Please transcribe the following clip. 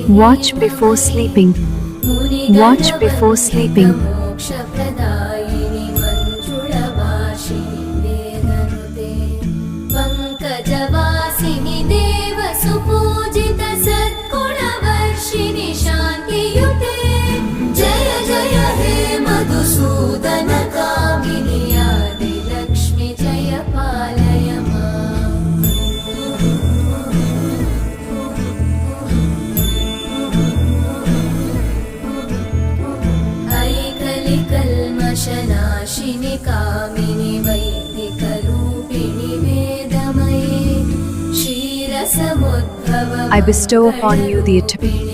Watch before sleeping. Watch before sleeping. पंकजवासिनि देव सुपूजित सद्गुणवर्षिणि शान्तियुते जय जय हे मधुसूदन कामिनि आदिलक्ष्मि जय पालय माम्। ऐकलिकल्मषनाशिनि कामिनि वैदिकरूपिणि I bestow upon you the eternal